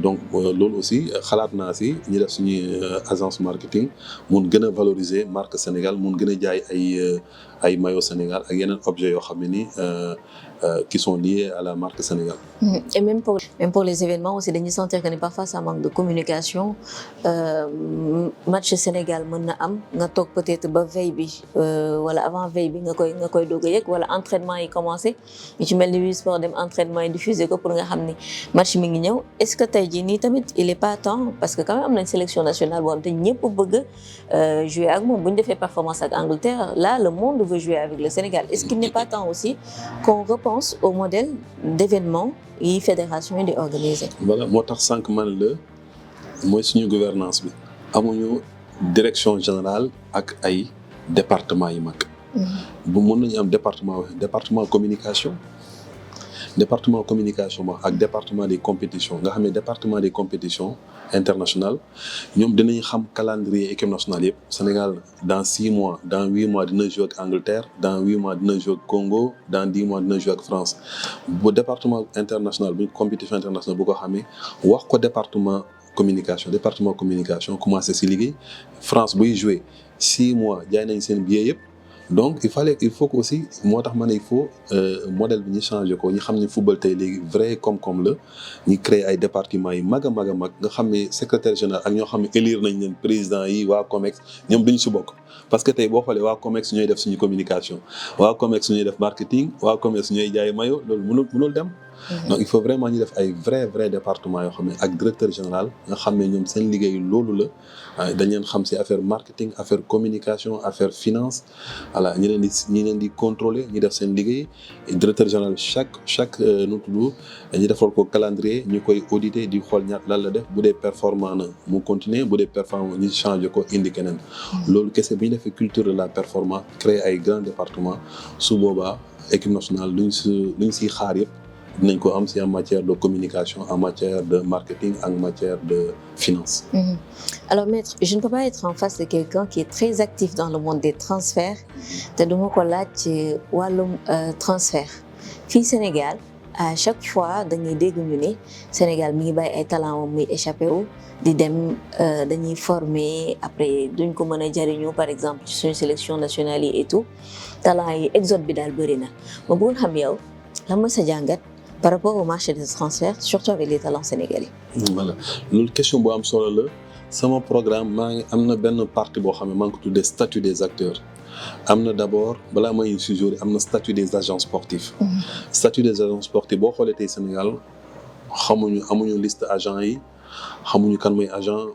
donc loolu aussi xalaat naa si ñu def suñuy agence marketing mun gën a valoriser marque Sénégal mun gën a jaay ay maillot Sénégal ak yeneen objets yoo xam ne ni qui sont liés à la marque Sénégal. Et même pour les événements aussi dañuy sentir que ni parfois ça manque de communication match Sénégal mën na am nga toog peut-être ba veille bi wala avant veille bi nga koy doog a yëg wala entraînement yi commencé ñu ci mel ni Wii Sport dem entraînement yi diffuser ko pour nga xam ni match mi ngi ñëw est-ce que tey jii nii tamit il est pas temps parce que quand même am nañ sélection nationale boo xam te ñëpp bëgg jouer ak moom bu ñu defee performance ak Angleterre là le monde veut jouer avec le Sénégal est-ce qu'il n'est pas temps aussi qu'on repense au modèle d'événement yi fédération yi di organiser. voilà moo tax sànq man la mooy suñu gouvernance bi amuñu direction générale ak ay département yi mag. bu mën nañu am département communication ak département des compétitions nga xam ne département des compétitions internationales ñoom dinañ xam calendrier équipe nationale yëpp Sénégal dans 6 mois dans 8 mois dina jouer ak Angleterre dans 8 mois dina jouer ak Congo dans 10 mois dina jouer ak France bu département international bu compétition internationale bu ko xamee wax ko département communication commencé si liggéey France buy jouer 6 mois jaay nañ seen billet yëpp. donc il faut que aussi moo tax ma ne il faut modèle bi ñu changé ko ñu xam ne football tey léegi vrai comme la ñu créer ay départements yi mag a mag nga xam ne secrétaire général ak ñoo xam ne élire nañ leen président yi waa COMEX ñoom duñ si bokk parce que tey boo xoolee waa COMEX ñooy def suñu communication waa COMEX ñooy def marketing waa COMEX ñooy jaay maillot loolu mënul dem. donc il faut vraiment ñu def ay vrai département yoo xam ne ak directeur général nga xam ne ñoom seen liggéey loolu la dañ leen xam ci affaire marketing affaire communication affaire finance voilà ñi leen di contrôler ñu def seen liggéey directeur général chaque nu tudd ñu defal ko calendrier ñu koy auditer di xool ñaat lan la def bu dee performant na mu continuer bu dee performant ñu changer ko indi keneen loolu kese bu ñu defee culture de la performance créer ay grands départements su boobaa équipe nationale luñ si xaar yëpp dinañ ko am si en matière de communication en matière de marketing en matière de finance. Alors maître je ne peux pas être en face de quelqu'un qui est très actif dans le monde des transferts te duma ko laaj ci wàllum transfert fii Sénégal à chaque fois dañuy dégg ñu ne Sénégal mi ngi bàyyi ay talent muy échappé wu di dem dañuy former après duñ ko mën a jariñu par exemple ci suñu sélection nationale yi et tout talent yi exode bi daal bëri na ma bëggoon xam yow lan mooy sa jàngat par rapport au marché des transferts surtout avec les talents sénégalais. voilà loolu question bu am solo la sama programme maa ngi am na benn partie boo xam ne maa ngi ko tuddee statut des acteurs am na d'abord balaa may si jour am na statut des agents sportifs. statut des agents sportifs boo xoolee tey Sénégal amuñu liste agents yi xamuñu kan mooy agent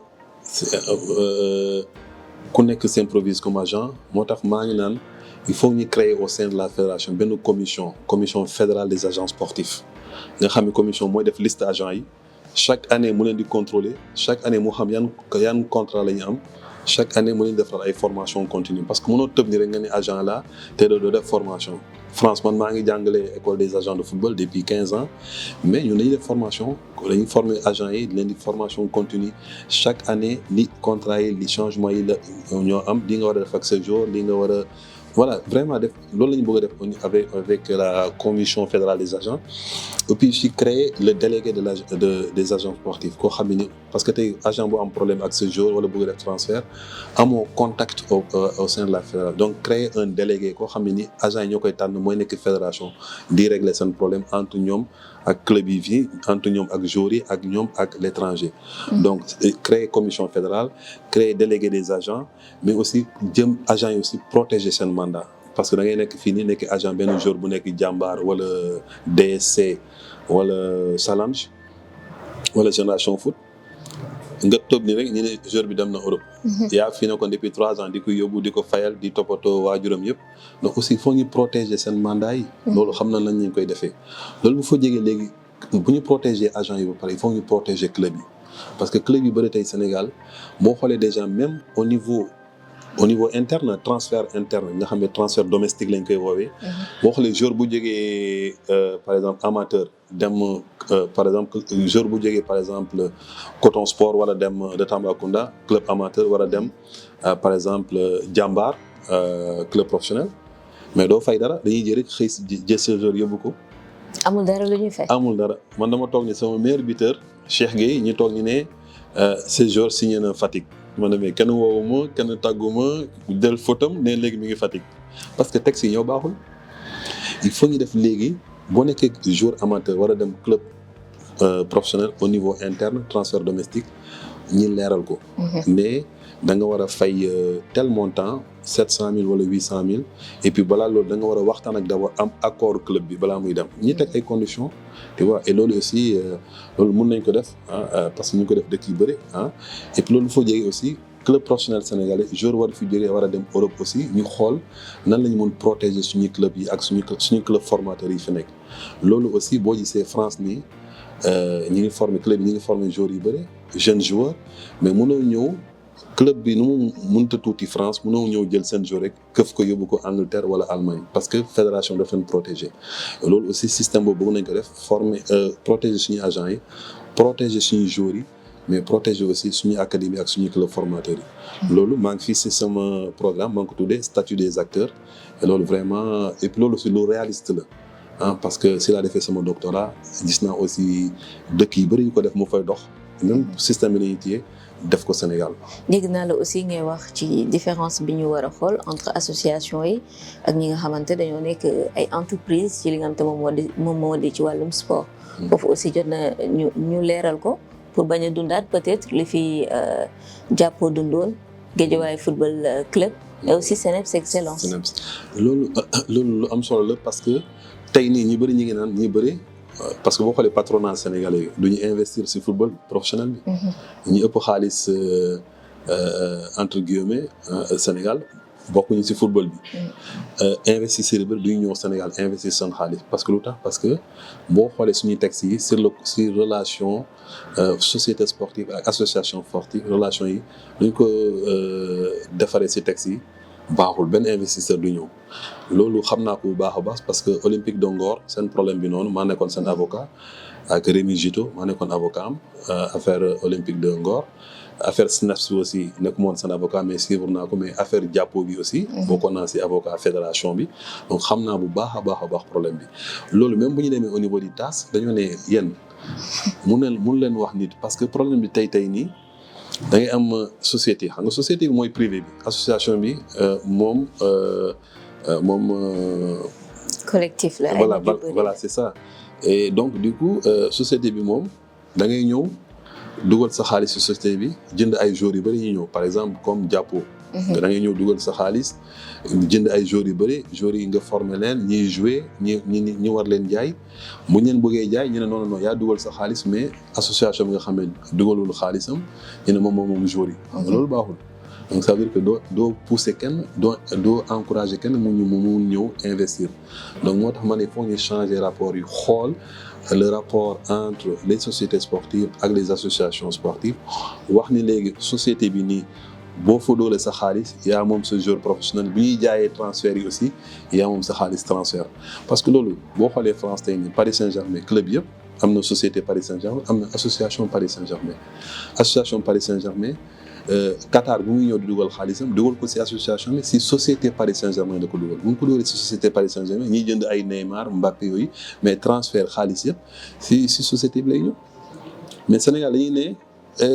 ku nekk s'improvise comme agent moo tax maa ngi naan il faut ñu créer au sein de la fédération benn commission fédérale des agents sportifs. nga xam ne commission mooy def liste agents yi chaque année mu leen di contrôler chaque année mu xam yan contrat la ñu am chaque année mu leen defal ay formation continue parce que mënoo tëb ni rek nga ne agent là te doo def formation. France man maa ngi jàngale école des agents de football depuis 15 ans mais ñun dañuy def formation dañuy former agents yi leen di formation continue chaque année li contrat yi li changement yi la ñoo am li nga war a def ak sa jour li nga war a voilà vraiment def loolu la ñu bëgg a def avec la commission fédérale des agents et puis aussi créer le délégué des agents sportifs koo xam ne parce que tey agent bu am problème ak ce jour wala bëgg a def transfert amoo contact au sein de la fédération donc créer un délégué koo xam ne ni agent yi ñoo koy tànn mooy nekk fédération di régler seen problème entre ñoom ak club yi fii entre ñoom ak joueurs yi ak ñoom ak l'étranger donc créer commission fédérale créer délégué des agents mais aussi jëm agents yi aussi protéger seen mandat parce que da ngay nekk fii nii nekk agent benn jour bu nekk Jàmbaar wala DSC wala Challenge wala Génération Foot nga toog ni rek ñu ne joueur bi dem na Europe. yaa fi na ko depuis 3 ans di ko yóbbu di ko fayal di toppatoo waajuram yëpp donc aussi il faut ñu protéger seen mandat yi. loolu xam na lañ ñu koy defee loolu bu fa jegee léegi bu ñu protéger agent yi ba pare il faut ñu protéger club yi parce que club yi bëri tey Sénégal boo xoolee déjà même au niveau interne transfert interne nga xam ne transfert domestique lañ koy woowee. boo xoolee joueur bu jógee par exemple amateur dem par exemple joueur bu jógee par exemple Coton Sport wala dem de Tambacounda club amateur wala dem par exemple Jambar club professionnel mais doo fay dara dañuy jël rek xëy jël sa joueur yóbbu ko. amul dara lu ñuy fay. amul dara man dama toog ni sama meilleur buteur Cheikh Gueye ñu toog ñu ne ce joueur signé na Fatick. ma ne mais kenn woowu ma kenn tàggu ma jël photom ne léegi mi ngi Fatick parce que texte yi ñoo baaxul il faut ñu def léegi boo nekkee joueur amateur war a dem club professionnel au niveau interne transfert domestique ñi leeral ko. mais da nga war a fay tel montant 700 000 wala 800 000 et puis balaa loolu da nga war a waxtaan ak d'abord am accord club bi balaa muy dem ñi teg ay conditions tu vois et loolu aussi loolu mën nañ ko def parce que ñu ko def dëkk yu bëri et puis loolu foo jege aussi club professionnel sénégalais joueur war fi jógee war a dem Europe aussi ñu xool nan la ñu mën protéger suñu club yi ak suñu club formateur yi fi nekk loolu aussi boo gisee France nii ñi ngi former club yi ñi ngi former joueurs yu bëri jeunes joueurs mais mënoo ñëw club bi nu mu mënta tuuti France mënoo ñëw jël seen joueur rek këf ko yóbbu ko Angleterre wala Allemagne parce que fédération daf leen protéger loolu aussi système boobu bëgg nañ ko def former protéger suñu agents yi protéger suñu joueurs yi mais protéger aussi suñu académie ak suñu club formateur yi. loolu maa ngi fii si sama programme maa ngi ko tuddee statut des acteurs et loolu vraiment et puis loolu aussi lu réaliste la parce que si laa defee sama doctorat gis naa aussi dëkk yi bëri yu ko def mu fay dox même système bi la ñuy téye def ko Sénégal. dégg naa la aussi ngay wax ci différence bi ñu war a xool entre association yi ak ñi nga xamante dañoo nekk ay entreprise ci li nga xamante moom moo di ci wàllum sport. foofu aussi jot na ñu leeral ko pour bañ a dundaat peut-être li fi jàppoo dundoon Guédiawaye football club. et aussi CNEPS excellence. CNEPS loolu lu am solo la parce que tey nii ñi bëri ñi ngi naan ñi bëri. parce que boo xoolee patronat sénégalais yi du ñu investir ci football professionnel bi. ñi ëpp xaalis entre guillemets Sénégal bokkuñu ci football bi. investisseurs yi bëri du ñu ñëw Sénégal investir seen xaalis parce que lu tax parce que boo xoolee suñuy textes yi sur relation société sportive ak association sportive relation yi duñ ko defaree ci textes yi. baaxul benn investisseur du ñëw loolu xam naa ko bu baax a baax parce que Olympique de Ngor seen problème bi noonu maa nekkoon seen avocat ak Rémi Gito maa nekkoon avocat am affaire Olympique de Ngor affaire SNEPS bi aussi nekk moon seen avocat mais suivre naa ko mais affaire jàppo bi aussi bokkoon naa si avocat fédération bi donc xam naa bu baax a baax problème bi loolu même bu ñu demee au niveau du TAS dañoo ne yéen mun leen wax nit parce que problème bi tey nii da ngay am société xam nga société bi mooy privé bi association bi moom collectif la. voilà c'est ça et donc du coup société bi moom da ngay ñëw dugal sa xaalis ci société bi jënd ay joueurs yu bëri ñuy ñëw par exemple comme Jàppo. da ngay ñëw dugal sa xaalis jënd ay joueurs yu bëri joueurs yi nga former leen ñiy jouer ñi war leen jaay bu ñu leen bëggee jaay ñu ne non yaa dugal sa xaalis mais association bi nga xam ne dugalul xaalisam ñu ne moom joueurs yi. loolu baaxul donc ça veut dire que doo pousser kenn doo encourager kenn mu ñëw investir donc moo tax ma ne il faut ñu changer rapport yi xool le rapport entre les sociétés sportives ak les associations sportives wax ni léegi société bi nii. boo fa doolee sa xaalis yaa moom sa joueur professionnel bi ñuy jaayee transfert yi aussi yaa moom sa xaalis transfert parce que loolu boo xoolee France tey nii Paris Saint-Germain club yëpp am na société Paris Saint-Germain am na association Paris Saint-Germain Qatar bi muy ñëw di dugal xaalisam dugal ko si association bi si société Paris Saint-Germain da ko dugal bu ñu ko dugalee si société Paris Saint-Germain ñiy jënd ay Neymar Mbappé yooyu mais transfert xaalis yëpp si société bi lay ñëw mais Sénégal dañuy ne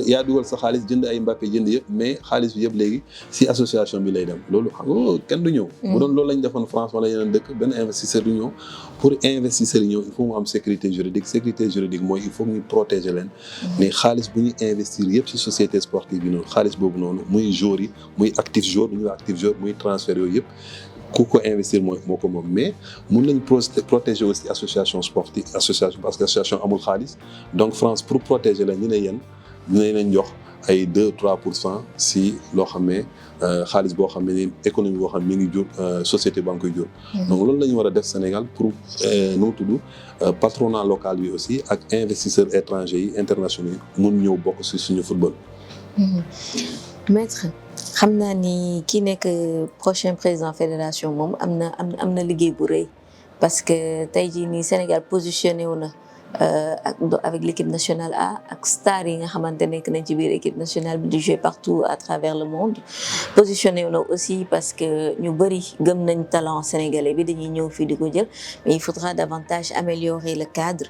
yaa dugal sa xaalis jënd ay Mbappé jënd yëpp mais xaalis bi yëpp léegi si association bi lay dem loolu xam nga kenn du ñëw. bu doon loolu lañ defoon France wala yeneen dëkk benn investisseur du ñëw pour investisseurs yi ñëw il faut mu am sécurité juridique mooy il faut ñu protéger leen. mais xaalis bu ñu investir yëpp si société sportive bi noonu xaalis boobu noonu muy joueur yi muy actif joueur bu ñuy wax actif joueur muy transfert yooyu yëpp. ku ko investir moo ko moom mais mun nañ protéger aussi association parce que association amul xaalis donc France pour protéger la ñu ne yéen dinañ leen jox ay 2-3% si loo xam ne xaalis boo xam ne ni économie boo xam ne mi ngi jur société ba nga koy jur. donc loolu la ñu war a def Sénégal pour nu mu tudd patronat local bi aussi ak investisseurs étrangers yi internationaux yi mun ñëw bokk si suñu football. Maître xam naa ni ki nekk prochain président fédération moom am na liggéey bu rëy parce que tey jii nii Sénégal positionné wu na avec l'équipe nationale A ak star yi nga xamante nekk nañ ci biir équipe nationale bi di jouer partout à travers le monde positionné wu na aussi parce que ñu bëri gëm nañ talent sénégalais bi dañuy ñëw fii di ko jël mais il faudra davantage améliorer le cadre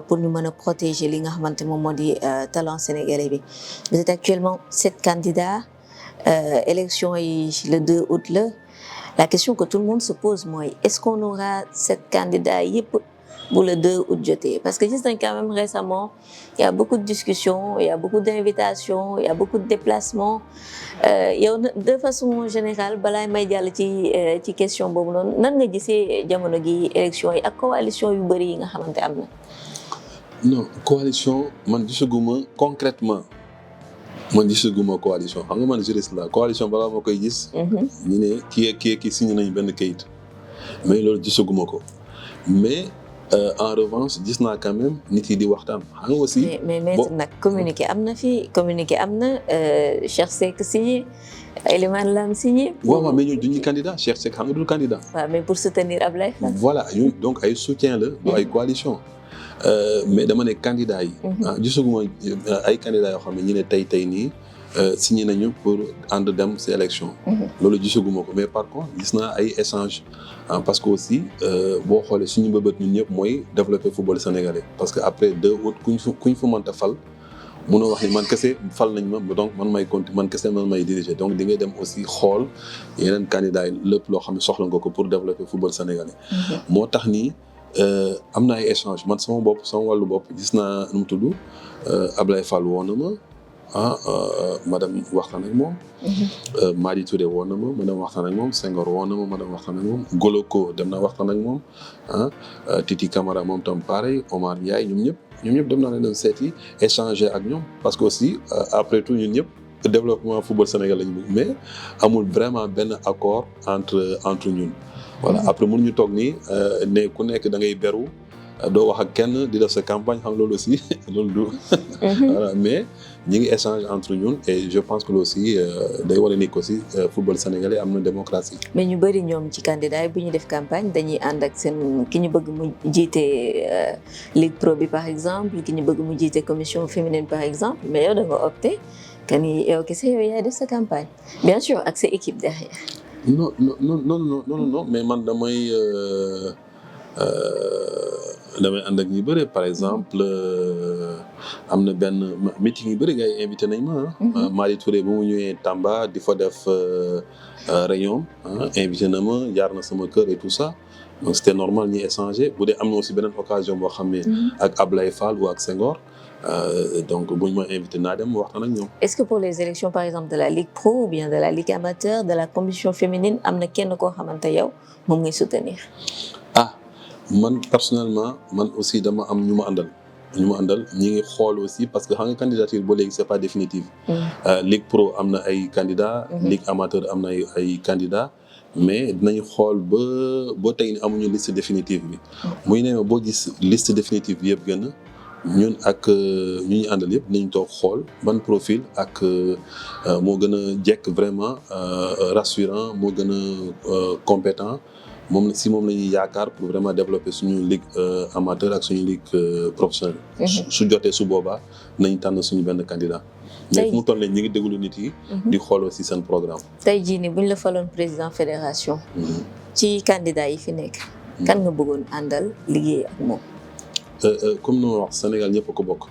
pour ñu mën a protéger li nga xamante moom moo di talent sénégalais bi. Vous êtes actuellement 7 candidats élection yi le 2 août la question que tout le monde se pose mooy est-ce qu'on aura 7 candidats yëpp pour le 2 août jotee parce que gis nañ quand même récemment il y a beaucoup de discussions il y a beaucoup d'invitations il y a beaucoup de déplacements yow de façon générale balaay may jàll ci question boobu noonu nan nga gisee jamono gi élection yi ak coalition yu bëri yi nga xamante am na. non coalition man gisaguma concrètement coalition xam nga man juriste la coalition balaa ma koy gis. ñu ne kii signé nañu benn kayit mais loolu gisaguma ko mais. En revanche gis naa quand même nit yi di waxtaan xam nga aussi. mais maître nag communiqué am na Cheikh Seck signé Elimane Lam signé. waaw mais ñooñu duñu candidat Cheikh Seck xam nga du candidat. waaw mais pour soutenir Ablaye Fall. voilà donc ay soutien la. du ay coalition. mais dama ne candidat yi. gisaguma ay candidats yoo xam ne ñu ne tey nii. signé nañu pour ànd dem ci élection. loolu gisaguma ko mais par contre gis naa ay échanges parce que aussi boo xoolee suñu mbëbët ñun ñëpp mooy développer football sénégalais parce que après 2 août kuñ fa mënta fal munoo wax ni man kese fal nañ ma donc man may diriger donc di ngay dem aussi xool yeneen candidats yi lépp loo xam ne soxla nga ko pour développer football sénégalais. moo tax ni am na ay échanges man sama wàllu bopp gis naa nu mu tudd Ablaye Fall woo na ma. madame waxtaan ak moom. Madi Touré woon na ma dem waxtaan ak moom Senghor woon na ma dem waxtaan ak moom Goloko dem naa waxtaan ak moom Titi Camara moom tam pareil Omar Ndiaye ñoom ñëpp dem naa leen seeti échanger ak ñoom parce que aussi après tout ñun ñëpp développement football Sénégal lañu bëgg mais amul vraiment benn accord entre ñun. voilà après mun ñu toog nii ne ku nekk da ngay beru. doo wax ak kenn di def sa campagne xam loolu aussi loolu du. voilà mais ñi ngi échange entre ñun et je pense que loolu aussi day war a nekk aussi football sénégalais am na démocratie. mais ñu bëri ñoom ci candidat yi bu ñu def campagne dañuy ànd ak seen ki ñu bëgg mu jiite Ligue Pro bi par exemple ki ñu bëgg mu jiite commission féminine par exemple mais yow da nga opté que ni yow kese yow yaay def sa campagne bien sûr ak sa équipe derrière. non mais man damay ànd ak ñu bëri par exemple am na benn meeting yu bëri gars yi invité nañ ma. Madi Touré bu mu ñëwee Tamba di fa def réunion invité na ma jaar na sama kër et tout ça donc c'était normal ñuy échanger bu dee am na aussi beneen occasion boo xam ne ak Ablaye Fall ou ak Senghor donc buñ ma invité naa dem waxtaan ak ñoom. Est-ce que pour les élections par exemple de la Ligue Pro ou bien de la Ligue amateur de la commission féminine am na kenn koo xamante yow moom ngay soutenir. man personnellement man aussi dama am ñu ma àndal ñi ngi xool aussi parce que xam nga candidature ba léegi c'est pas définitive. Ligue Pro am na ay candidats. Ligue amateur am na ay candidats mais dinañ xool ba tey ni amuñu liste définitive bi. muy ne boo gis liste définitive bi yëpp gën ñun ak ñu àndal yëpp nañ toog xool ban profil ak moo gën a jekk vraiment rassurant moo gën a compétent. moom la ñuy yaakaar pour vraiment développer suñu ligue amateur ak suñu ligue professionnelle. su jotee su boobaa nañ tànn suñu benn candidat. mais fu mu toll nii ñu ngi déglu nit yi. di xool aussi seen programme. tey jii nii bu ñu la faloon président fédération. ci candidat yi fi nekk. kan nga bëggoon àndal liggéey ak moom. comme ni ma wax Sénégal ñëpp a ko bokk.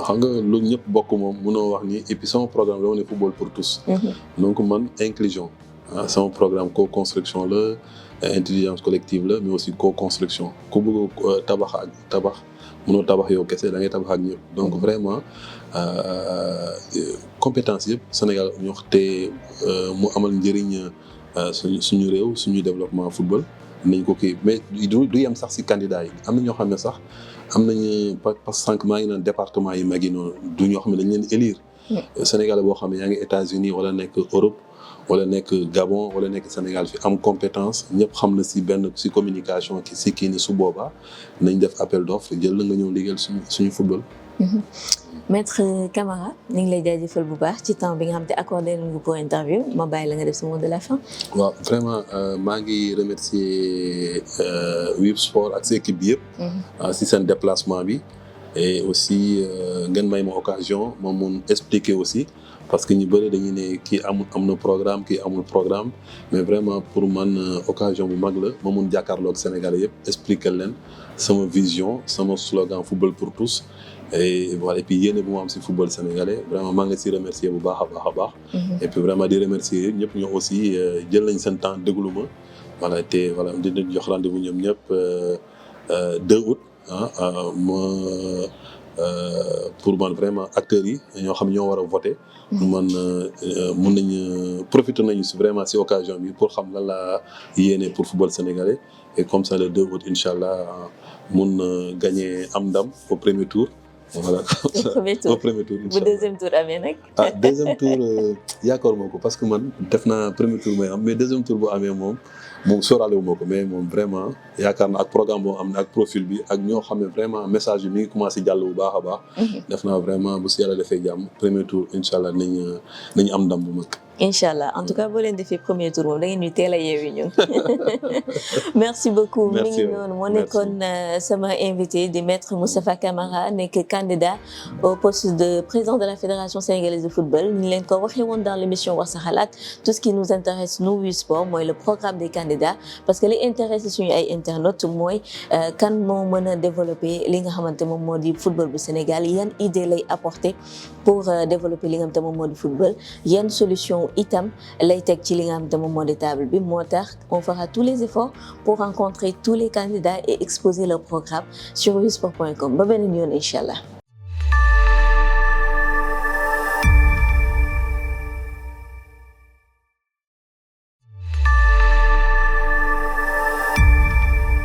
xam nga lu ñëpp bokk moom mënoo wax ni et puis sama programme dama ne football pour tous. donc man inclusion. sama programme co-construction la. Intelligence collective la mais aussi co-construction ku bëgg tabax mënoo tabax yow kese da ngay tabax ak ñëpp donc vraiment compétence yëpp Sénégal ñoo te mu amal njëriñ suñu réew suñu développement football nañ ko kii mais du yem sax ci candidat yi am na ñoo xam ne sax am nañu parce que sànq maa ngi naan département yi mag yi noonu du ñoo xam ne dañ leen élire Sénégalais boo xam ne yaa ngi États-Unis wala nekk Europe wala nekk Gabon wala nekk Sénégal fi am compétence ñëpp xam na si benn si communication si kii ni su boobaa nañ def appel d'offre jël la nga ñëw liggéeyal suñu football. Maître Camara ñu ngi lay jaajëfal bu baax ci temps bi nga xam te accordé nañu pour interview ma bàyyi la nga def sa mot de la fin. waaw vraiment maa ngi remercier Wip Sport ak sa équipe bi yëpp. si seen déplacement bi. et aussi ngeen may ma occasion ma mun expliquer aussi parce que ñu bëri dañuy ne kii am na programme kii amul programme mais vraiment pour man occasion bu mag la ma mun jàkkaarloog Sénégalais yëpp expliquer leen sama vision sama slogan football pour tous. et voilà et puis yéen bu ma am si football sénégalais vraiment maa ngi leen si remercier bu baax a baax. et puis vraiment di remercier ñëpp ñoo aussi jël nañ seen temps déglu ma voilà te voilà dinañ jox rendez-vous ñoom ñëpp 2 août pour man vraiment acteurs yi ñoo xam ñoo war a voter. pour man mun nañu profiter nañu si vraiment si occasion bi pour xam lan la yéene pour football sénégalais et comme ça le 2 août incha allah mun gagner am ndam au premier tour. voilà au premier tour bu deuxième tour amee nag. deuxième tour yaakaar moo ko parce que man def naa premier tour may am mais deuxième tour bu amee moom sóoraale wu ma ko mais moom vraiment yaakaar na ak programme boo am ne ak profil bi ak ñoo xam ne vraiment message bi mi ngi commencé jàll bu baax a baax. def naa vraiment bu si yàlla defee jàmm premier tour incha allah nañu am ndam bu mag. incha allah en tout cas boo leen defee premier tour moom da ngeen ñu teel a yeewi ñun. merci beaucoup. mi ngi noonu moo nekkoon sama invité di maître Moustapha Camara nekk candidat au poste de président de la fédération sénégalaise de football ni leen ko waxee woon dans l'émission Wax sa xalaat tout ce qui nous intéresse nous Wii Sport mooy le programme des candidats parce que li intéressé suñu ay internautes mooy kan moo mën a développer li nga xamante moom moo di football bu Sénégal yan idée lay apporter pour développer li nga xamante moom moo di football yan solution itam lay teg ci li nga xamante moom moo di table bi moo tax on fera tous les efforts pour rencontrer tous les candidats et exposer leur programme sur wisport.com ba beneen yoon incha allah.